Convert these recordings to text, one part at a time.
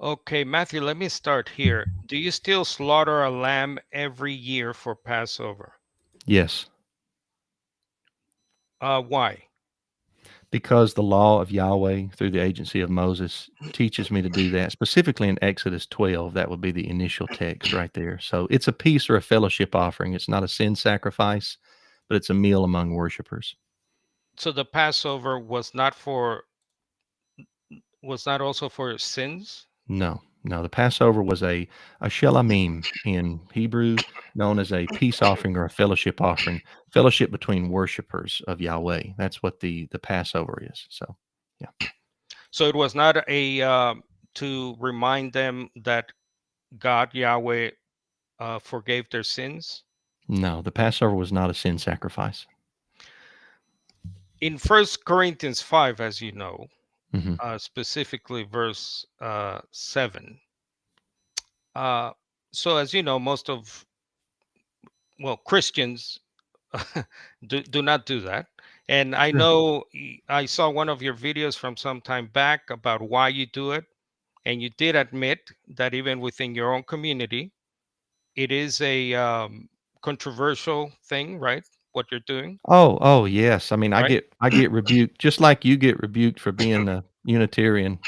Okay, Matthew, let me start here. Do you still slaughter a lamb every year for Passover? Yes, Why? because the law of Yahweh through the agency of Moses teaches me to do that. Specifically in Exodus 12, that would be the initial text right there. So it's a peace or a fellowship offering. It's not a sin sacrifice, but it's a meal among worshipers. So the Passover was not also for sins? No, no. The Passover was a shelamim in Hebrew, known as a peace offering or a fellowship offering, fellowship between worshipers of Yahweh. That's what the Passover is. So, yeah. So it was not a to remind them that God Yahweh forgave their sins. No, the Passover was not a sin sacrifice. In First Corinthians 5, as you know, Hmm. specifically verse 7. Uh, so as you know, most of Christians do not do that. And I Sure. know I saw one of your videos from some time back about why you do it, and you did admit that even within your own community, it is a controversial thing, right? What you're doing, Oh, yes. I mean, right? I get rebuked just like you get rebuked for being a Unitarian.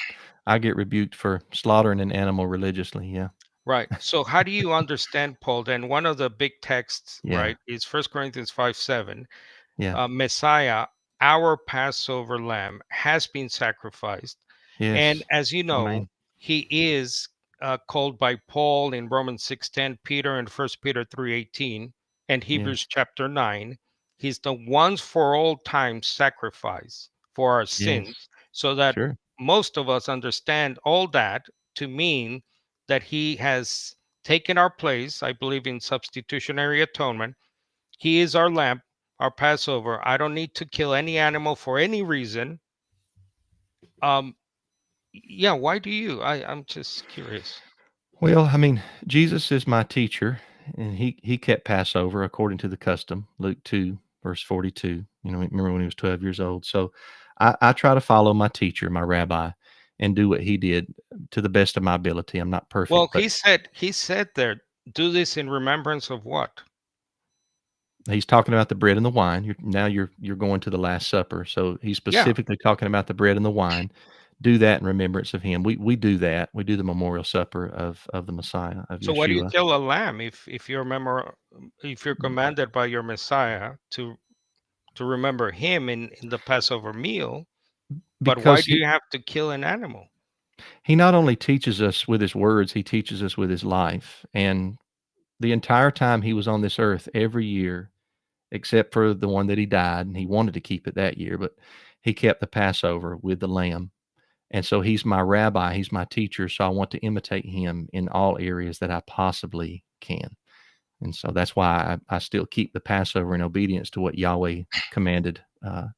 I get rebuked for slaughtering an animal religiously. Yeah. Right. So how do you understand, Paul? Then one of the big texts, Yeah. right, is First Corinthians 5:7. Yeah. Messiah, our Passover lamb, has been sacrificed. And Yes. as you know, Amen. he is called by Paul in Romans 6:10, Peter in First Peter 3:18, and Hebrews Yes. chapter 9. He's the once for all time sacrifice for our Yes. sins, so that Sure. most of us understand all that to mean that he has taken our place. I believe in substitutionary atonement. He is our lamb, our Passover. I don't need to kill any animal for any reason. Um, yeah, why do you? I'm just curious. Well, I mean, Jesus is my teacher, and he kept Passover according to the custom, Luke 2, verse 42. Remember when he was 12 years old. So I try to follow my teacher, my rabbi, and do what he did to the best of my ability. I'm not Well, perfect, but he said there, do this in remembrance of what? he's talking about the bread and the wine. You're going to the Last Supper. So he's Yeah. specifically talking about the bread and the wine. Do that in remembrance of him. We do that. We do the memorial supper of the Messiah, of So why do you Yeshua. kill a lamb if you're commanded by your Messiah to remember him in the Passover meal? But why Because do you have to kill an animal? he not only teaches us with his words, he teaches us with his life. And the entire time he was on this earth, every year, except for the one that he died, and he wanted to keep it that year, but he kept the Passover with the lamb. And so he's my rabbi, he's my teacher. So I want to imitate him in all areas that I possibly can. And so that's why I still keep the Passover in obedience to what Yahweh commanded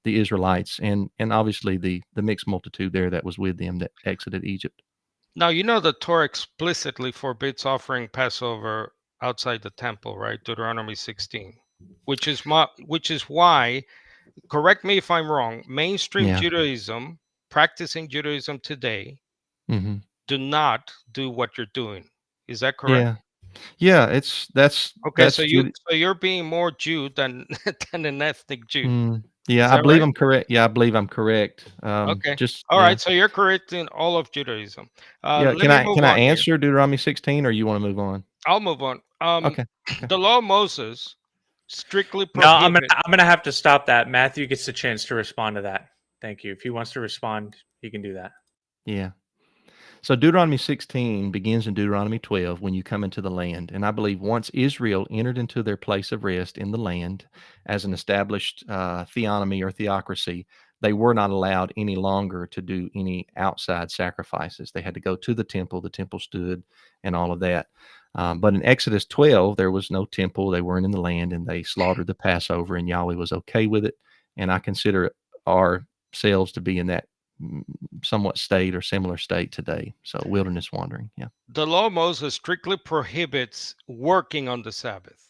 the Israelites and obviously the mixed multitude there that was with them that exited Egypt. Now, you know the Torah explicitly forbids offering Passover outside the temple, right? Deuteronomy 16, which is why, correct me if I'm wrong, mainstream Yeah. Judaism, practicing Judaism today, Hmm. do not do what you're doing. Is that correct? Yeah. Yeah. It's Okay, that's Judy. so you're being more Jew than than an ethnic Jew. Is Yeah, I that believe right? I'm correct. Yeah, I believe I'm correct. Okay. Just All yeah. right, so you're correct in all of Judaism. Yeah. Let Can me I move can I on here. answer Deuteronomy 16 or you want to move on? I'll move on. Okay. Okay. The law of Moses strictly No, prohibit. I'm gonna have to stop that. Matthew gets a chance to respond to that. Thank you. If he wants to respond, he can do that. Yeah. So Deuteronomy 16 begins in Deuteronomy 12 when you come into the land. And I believe once Israel entered into their place of rest in the land as an established theonomy or theocracy, they were not allowed any longer to do any outside sacrifices. They had to go to the temple stood, and all of that. But in Exodus 12, there was no temple. They weren't in the land, and they slaughtered the Passover, and Yahweh was okay with it. And I consider ourselves to be in that mm, somewhat state or similar state today. So wilderness wandering. Yeah. The law of Moses strictly prohibits working on the Sabbath.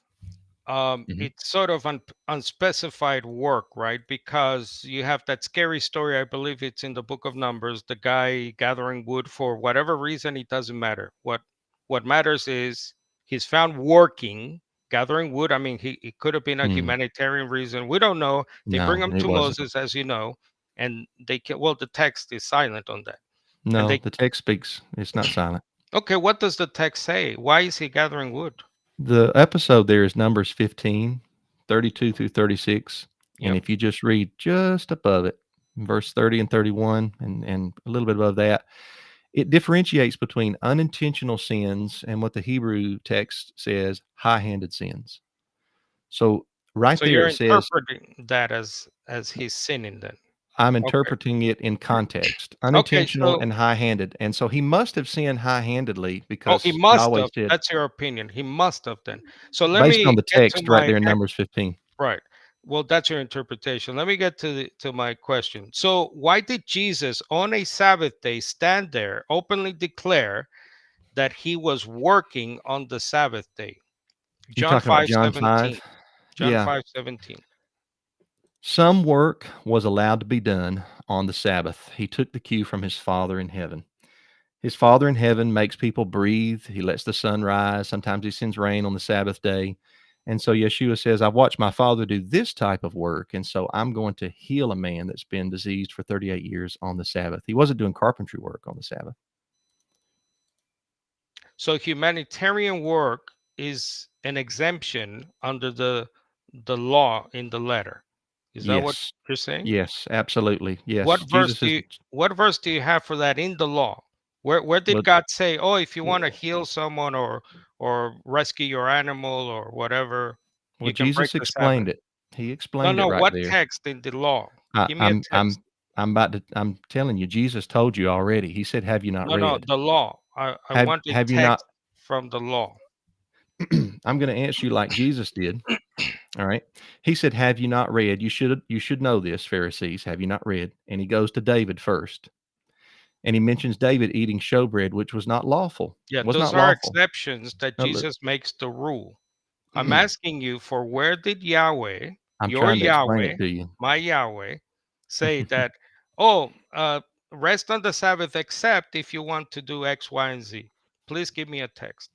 Mhm. it's sort of unspecified work, right? Because you have that scary story. I believe it's in the book of Numbers. The guy gathering wood for whatever reason, it doesn't matter. What matters is he's found working, gathering wood. I mean, he it could have been a Mm. humanitarian reason. We don't know. They bring No, him it to wasn't. Moses, as you know, and they can, well, the text is silent on that. And No, they the text speaks. It's not silent. okay, what does the text say? Why is he gathering wood? The episode there is Numbers 15, 32 through 36. And Yep. if you just read just above it, verse 30 and 31, and a little bit above that, it differentiates between unintentional sins and what the Hebrew text says, high-handed sins. So right So there you're it says, interpreting that as he's sinning then. I'm Okay. interpreting it in context, Okay, unintentional so and high-handed. And so he must have sinned high-handedly oh, he because must Yahweh have. said, That's your opinion. He must have then. So let based on me the get to text right my there in next Numbers 15. right. Well, that's your interpretation. Let me get to my question. So why did Jesus on a Sabbath day stand there, openly declare that he was working on the Sabbath day? You're John talking about five John seventeen. 5? John Yeah. 5:17. Some work was allowed to be done on the Sabbath. He took the cue from his Father in heaven. His Father in heaven makes people breathe. He lets the sun rise. Sometimes he sends rain on the Sabbath day. And so Yeshua says, I've watched my Father do this type of work. And so I'm going to heal a man that's been diseased for 38 years on the Sabbath. He wasn't doing carpentry work on the Sabbath. So humanitarian work is an exemption under the law in the letter. Is that what Yes. you're saying? Yes, absolutely. What Yes. verse Jesus do is, you what verse do you have for that in the law? Where did well, God say, "Oh, if you want to heal someone or rescue your animal or whatever, well, you can break Jesus the Sabbath"? explained it. He No, explained it no, right what there. text in the law? I, Give me a I'm text. I'm I'm about to I'm telling you, Jesus told you already. He said, "Have you not No, no, read? the law. I Have want a have you not?" text from the law. I'm going to answer you like Jesus did. All right. He said, "Have you not read? You should know this, Pharisees. Have you not read?" And he goes to David first, and he mentions David eating showbread, which was not lawful. Yeah, Was those not are lawful. exceptions that Now, look, Jesus makes the rule. I'm asking you for where did Yahweh, I'm your trying to explain it Yahweh, to you. my Yahweh, say that, oh, rest on the Sabbath except if you want to do X, Y, and Z? Please give me a text.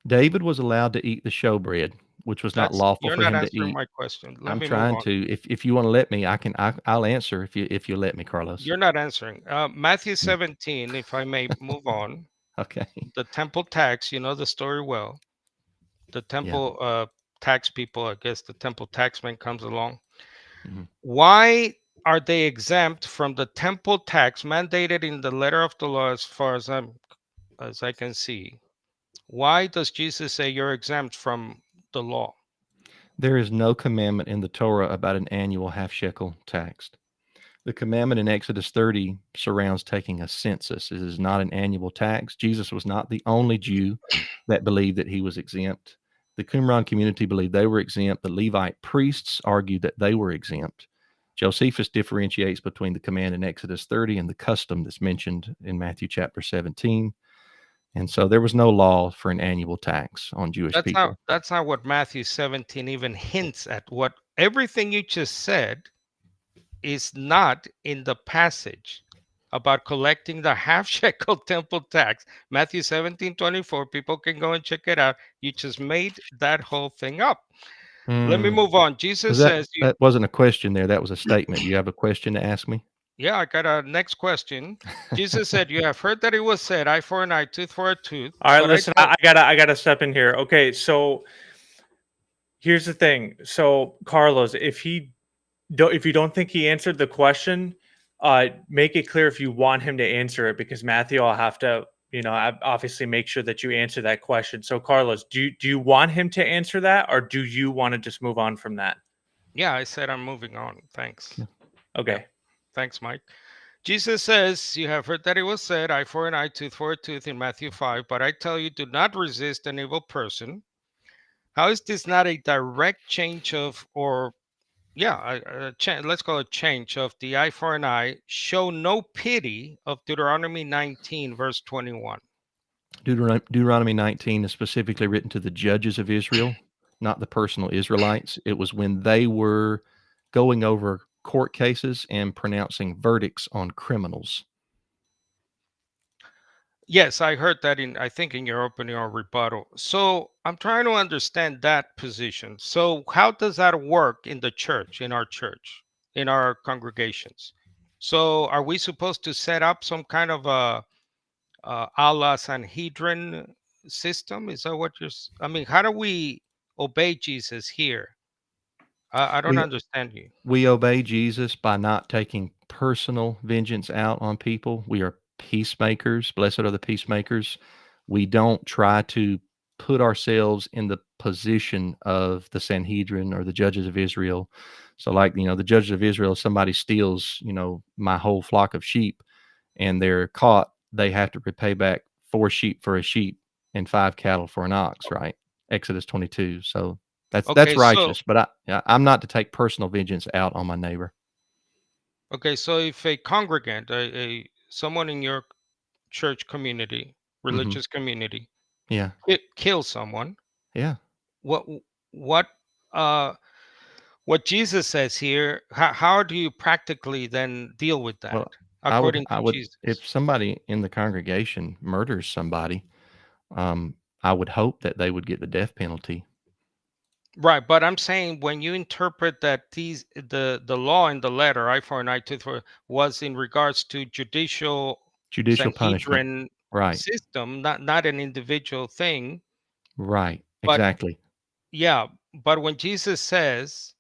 David was allowed to eat the showbread, which was not That's lawful you're for not him to answering eat. my question. Let I'm me move trying on. to. If you want to let me, I'll answer if you let me, Carlos. You're not answering. Matthew Mm, 17, if I may move on. okay. The temple tax, you know the story well. The Yeah. temple tax people, I guess the temple taxman comes along. Mhm. Why are they exempt from the temple tax mandated in the letter of the law as far as I can see? Why does Jesus say you're exempt from the law? There is no commandment in the Torah about an annual half shekel tax. The commandment in Exodus 30 surrounds taking a census. It is not an annual tax. Jesus was not the only Jew that believed that he was exempt. The Qumran community believed they were exempt. The Levite priests argued that they were exempt. Josephus differentiates between the command in Exodus 30 and the custom that's mentioned in Matthew chapter 17. And so there was no law for an annual tax on Jewish people. That's not what Matthew 17 even hints at. What everything you just said is not in the passage about collecting the half shekel temple tax. Matthew 17:24. People can go and check it out. You just made that whole thing up. Let me Hmm. move on. Was Jesus that says, you, that wasn't a question there? That was a statement. You have a question to ask me? yeah, I got a next question. Jesus said, you have heard that it was said, eye for an eye, tooth for a tooth. All right, But I listen, tell I gotta step in here. Okay, so here's the thing. So Carlos, if you don't think he answered the question, make it clear if you want him to answer it, because Matthew, I'll have to, obviously make sure that you answer that question. So Carlos, do you want him to answer that, or do you want to just move on from that? yeah, I said I'm moving on. Thanks. Okay. Yep. Okay. Thanks, Mike. Jesus says, you have heard that it was said, eye for an eye, tooth for a tooth in Matthew 5. But I tell you, do not resist an evil person. How is this not a direct change of, or yeah, let's call it change of the eye for an eye? Show no pity of Deuteronomy 19, verse 21. Deuteronomy 19 is specifically written to the judges of Israel. not the personal Israelites. It was when they were going over court cases and pronouncing verdicts on criminals. Yes, I heard that I think in your opening or rebuttal. So I'm trying to understand that position. So how does that work in the church, in our congregations? So are we supposed to set up some kind of a la Sanhedrin system? Is that what I mean, how do we obey Jesus here? I don't We understand you. we obey Jesus by not taking personal vengeance out on people. We are peacemakers. Blessed are the peacemakers. We don't try to put ourselves in the position of the Sanhedrin or the judges of Israel. So, like, the judges of Israel, if somebody steals, my whole flock of sheep and they're caught, they have to repay back 4 sheep for a sheep and 5 cattle for an ox, right? Exodus 22. So that's Okay, so righteous, but I'm not to take personal vengeance out on my neighbor. okay, so if a congregant, someone in your church community, Hmm. religious community, Yeah, kills someone, yeah. what what uh what Jesus says here, how do you practically then deal with that Well, I would according I to would Jesus? if somebody in the congregation murders somebody, I would hope that they would get the death penalty. Right, but I'm saying when you interpret that the law in the letter, eye for an eye, tooth for, was in regards to judicial Judicial punishment. Sanhedrin Right, system, not an individual thing, right, but exactly. yeah, but when Jesus says,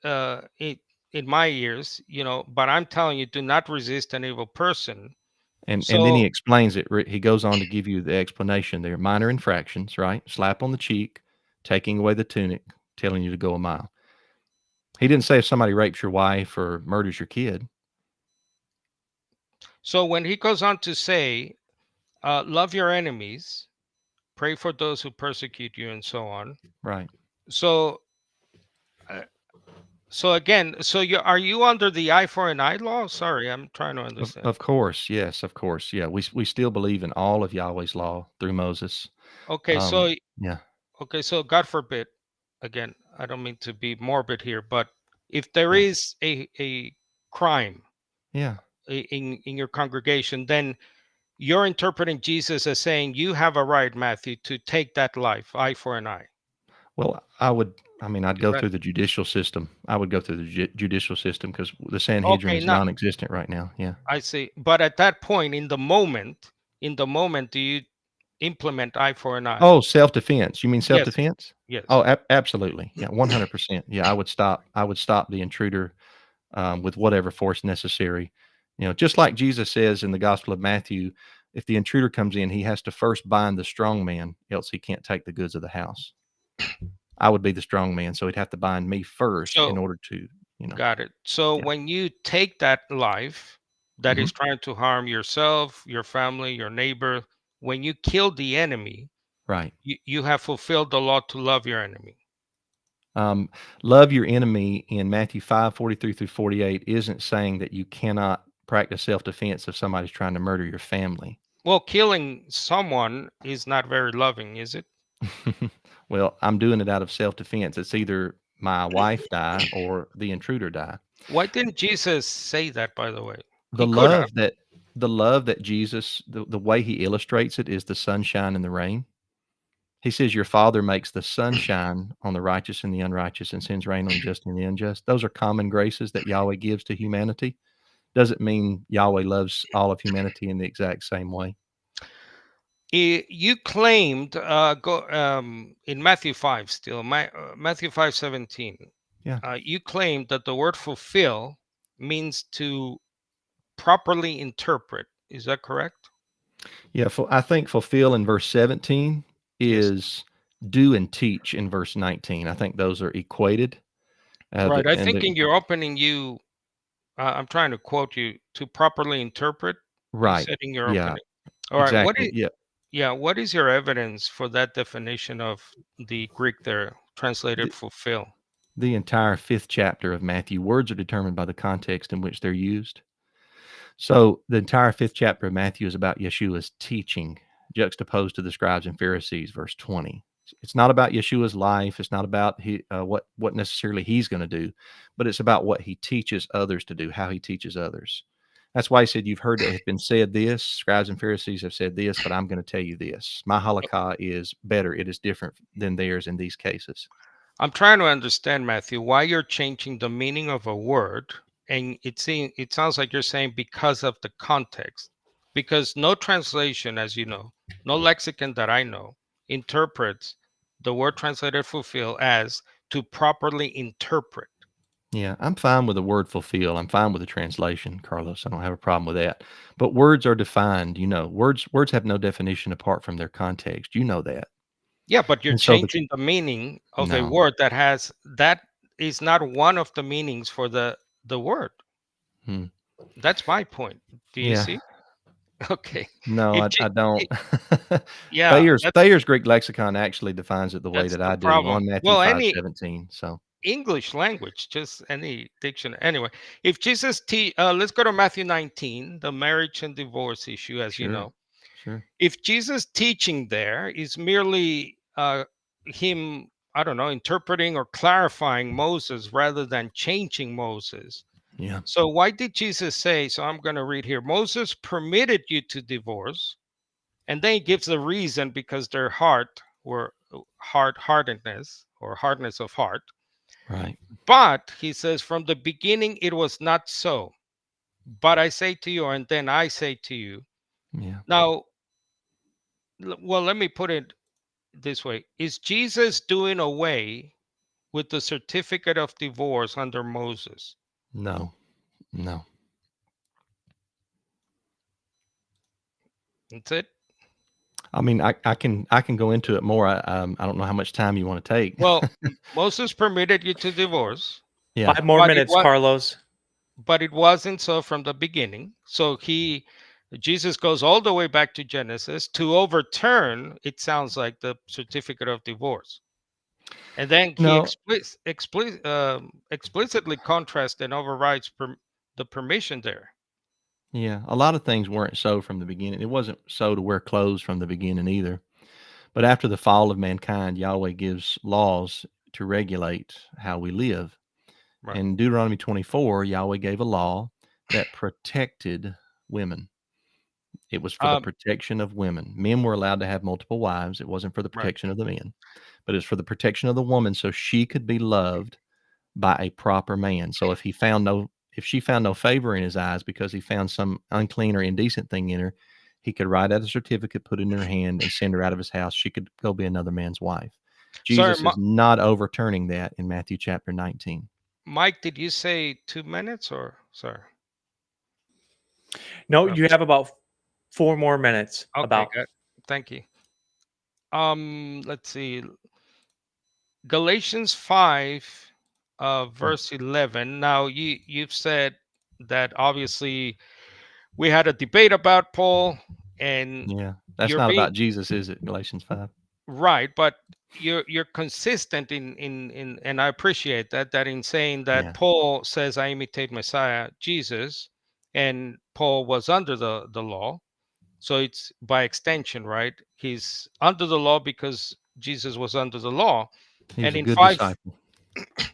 it in my ears, but I'm telling you, do not resist an evil person. And then he So explains it. He goes on to give you the explanation there. Minor infractions, right? Slap on the cheek, taking away the tunic, telling you to go a mile. He didn't say if somebody rapes your wife or murders your kid. so when he goes on to say, love your enemies, pray for those who persecute you, and so on. Right. So uh, so again, so are you under the eye for an eye law? Sorry, I'm trying to understand. Of course. Yes, of course. Yeah. We still believe in all of Yahweh's law through Moses. Okay, so Yeah. God forbid, again, I don't mean to be morbid here, but if there Yeah. is a crime Yeah. in your congregation, then you're interpreting Jesus as saying you have a right, Matthew, to take that life, eye for an eye. Well, I'd Is go that through the judicial system. I would go through the judicial system because the Sanhedrin okay? is Not non-existent right now. Yeah. I see. But at that point, in the moment, do you implement eye for an eye? Oh, self-defense. You mean Yes, self-defense? Oh, yes. absolutely. Yeah, 100%. Yeah, I would stop the intruder, with whatever force necessary. Just like Jesus says in the Gospel of Matthew, if the intruder comes in, he has to first bind the strong man, else he can't take the goods of the house. I would be the strong man, so he'd have to bind me first in So order to, got it. So yeah. when you take that life that Mhm. is trying to harm yourself, your family, your neighbor, when you kill the enemy, Right. you have fulfilled the law to love your enemy. Um, love your enemy in Matthew 5:43 through 48 isn't saying that you cannot practice self-defense if somebody's trying to murder your family. Well, killing someone is not very loving, is it? Well, I'm doing it out of self-defense. It's either my wife die or the intruder die. Why didn't Jesus say that, by the way? The He could have. love that the love that Jesus, the way he illustrates it is the sunshine and the rain. He says, "Your Father makes the sun shine on the righteous and the unrighteous and sends rain on the just and the unjust." Those are common graces that Yahweh gives to humanity. Doesn't mean Yahweh loves all of humanity in the exact same way. You claimed in Matthew 5 still, Matthew 5:17. Yeah. You claimed that the word fulfill means to properly interpret. Is that correct? Yeah, I think fulfill in verse 17 Yes. is do and teach in verse 19. I think those are equated. Right. I think in your opening, I'm trying to quote you, to properly interpret. You Right. said in your Yeah, opening. All right. exactly. Yeah. What is your evidence for that definition of the Greek there, translated The, fulfill? the entire 5th chapter of Matthew, words are determined by the context in which they're used. So the entire 5th chapter of Matthew is about Yeshua's teaching, juxtaposed to the scribes and Pharisees, verse 20. It's not about Yeshua's life. It's not about what necessarily he's going to do, but it's about what he teaches others to do, how he teaches others. That's why he said, "You've heard it has been said this. Scribes and Pharisees have said this, but I'm going to tell you this. My halakha is better. It is different than theirs in these cases." I'm trying to understand, Matthew, why you're changing the meaning of a word, and it sounds like you're saying because of the context. Because no translation, as you know, no lexicon that I know interprets the word translated fulfill as to properly interpret. Yeah, I'm fine with the word fulfill. I'm fine with the translation, Carlos. I don't have a problem with that. But words are defined. Words have no definition apart from their context. You know that. Yeah, but you're And so changing the meaning of a no. word that is not one of the meanings for the word. Hmm. That's my point. Do you Yeah. see? Okay. No, If I don't. it, yeah, Thayer's Greek lexicon actually defines it the way that's that the I do problem. on Matthew Well, any 5:17. So English language, just any diction. Anyway, if Jesus let's go to Matthew 19, the marriage and divorce issue, as you sure, know. sure. If Jesus teaching there is merely him, I don't know, interpreting or clarifying Moses rather than changing Moses. Yeah, So why did Jesus say, so I'm going to read here, Moses permitted you to divorce, and then he gives the reason because their heart were hardness or hardness of heart. right. But he says, from the beginning it was not so. But I say to you, and then I say to you. Yeah. Now, well, let me put it this way. Is Jesus doing away with the certificate of divorce under Moses? No, no. That's it. I mean, I can go into it more. I don't know how much time you want to take. Well, Moses permitted you to divorce, Yeah. 5 more but it minutes, was Carlos. but it wasn't so from the beginning. So Jesus goes all the way back to Genesis to overturn, it sounds like, the certificate of divorce. And then he No. explicitly contrasts and overrides the permission there. Yeah. A lot of things weren't so from the beginning. It wasn't so to wear clothes from the beginning either. But after the fall of mankind, Yahweh gives laws to regulate how we live. Right. In Deuteronomy 24, Yahweh gave a law that protected women. It was for the Um, protection of women. Men were allowed to have multiple wives. It wasn't for the right. protection of the men, but it's for the protection of the woman so she could be loved by a proper man. So if she found no favor in his eyes because he found some unclean or indecent thing in her, he could write out a certificate, put it in her hand, and send her out of his house. She could go be another man's wife. Sorry, Jesus is not overturning that in Matthew chapter 19. Mike, did you say 2 minutes or sorry? No, Uh, you have about 4 more minutes. okay, About. good. Thank you. Let's see. Galatians 5, verse 11. Now you've said that obviously we had a debate about Paul, and Yeah. That's you're not being about Jesus, is it? Galatians 5. right, but you're consistent in and I appreciate that in saying that Yeah. Paul says I imitate Messiah Jesus, and Paul was under the law. So it's by extension, right? He's under the law because Jesus was under the law. He was And a in good 5, disciple.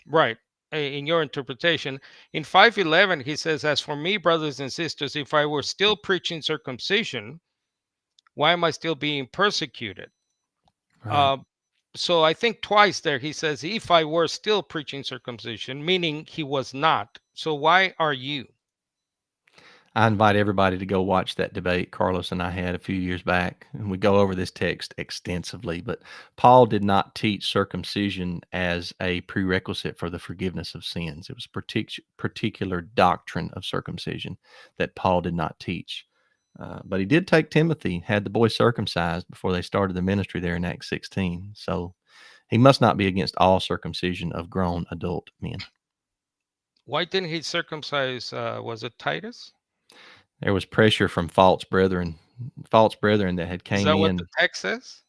right, in your interpretation, in 5:11 he says, as for me, brothers and sisters, if I were still preaching circumcision, why am I still being persecuted? Right. Uh, so I think twice there he says, if I were still preaching circumcision, meaning he was not. So why are you? I invite everybody to go watch that debate Carlos and I had a few years back, and we go over this text extensively. But Paul did not teach circumcision as a prerequisite for the forgiveness of sins. It was particular doctrine of circumcision that Paul did not teach. But he did take Timothy, had the boy circumcised before they started the ministry there in Acts 16. So he must not be against all circumcision of grown adult men. Why didn't he circumcise? Was it Titus? There was pressure from false brethren that had Is came that what the in. text says?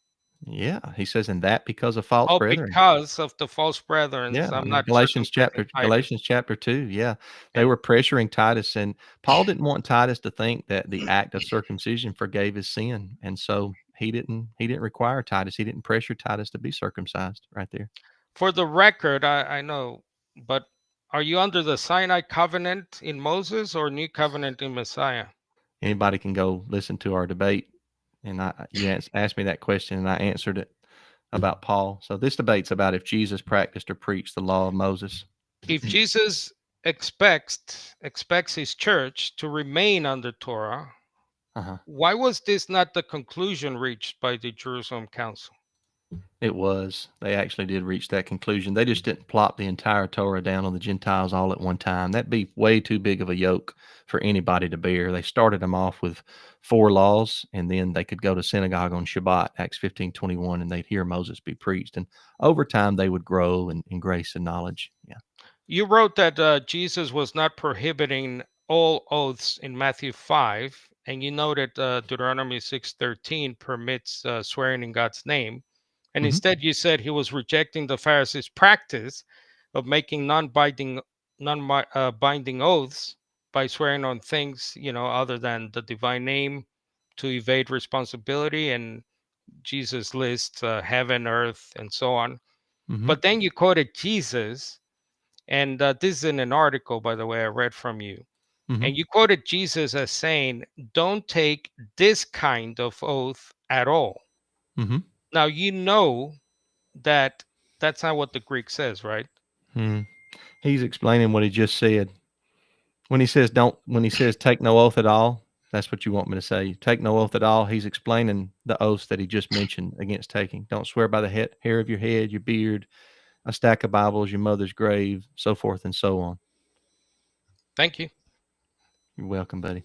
Yeah, he says, "And that because of false Oh, brethren." because of the false brethren, Yeah, I I'm mean, not circumcising Titus. Galatians chapter 2, yeah. They And were pressuring Titus, and Paul didn't want Titus to think that the act of circumcision forgave his sin, and so he didn't require Titus. He didn't pressure Titus to be circumcised right there. For the record, I know, but are you under the Sinai covenant in Moses or new covenant in Messiah? Anybody can go listen to our debate, and you asked me that question, and I answered it about Paul. So this debate's about if Jesus practiced or preached the law of Moses. If Jesus expects his church to remain under Torah, why was this not the conclusion reached by the Jerusalem Council? It was. They actually did reach that conclusion. They just didn't plop the entire Torah down on the Gentiles all at one time. That'd be way too big of a yoke for anybody to bear. They started them off with 4 laws, and then they could go to synagogue on Shabbat, Acts 15:21, and they'd hear Moses be preached. And over time, they would grow in grace and knowledge. Yeah. You wrote that Jesus was not prohibiting all oaths in Matthew 5, and you noted Deuteronomy 6:13 permits swearing in God's name. And instead, you said he was rejecting the Pharisees' practice of making non-binding oaths by swearing on things, other than the divine name to evade responsibility. And Jesus lists heaven, earth, and so on. But then you quoted Jesus, and this is in an article, by the way, I read from you. And you quoted Jesus as saying, "Don't take this kind of oath at all." Now, that that's not what the Greek says, right? He's explaining what he just said. When he says take no oath at all, that's what you want me to say. Take no oath at all. He's explaining the oaths that he just mentioned against taking. Don't swear by the hair of your head, your beard, a stack of Bibles, your mother's grave, so forth and so on. Thank you. You're welcome, buddy.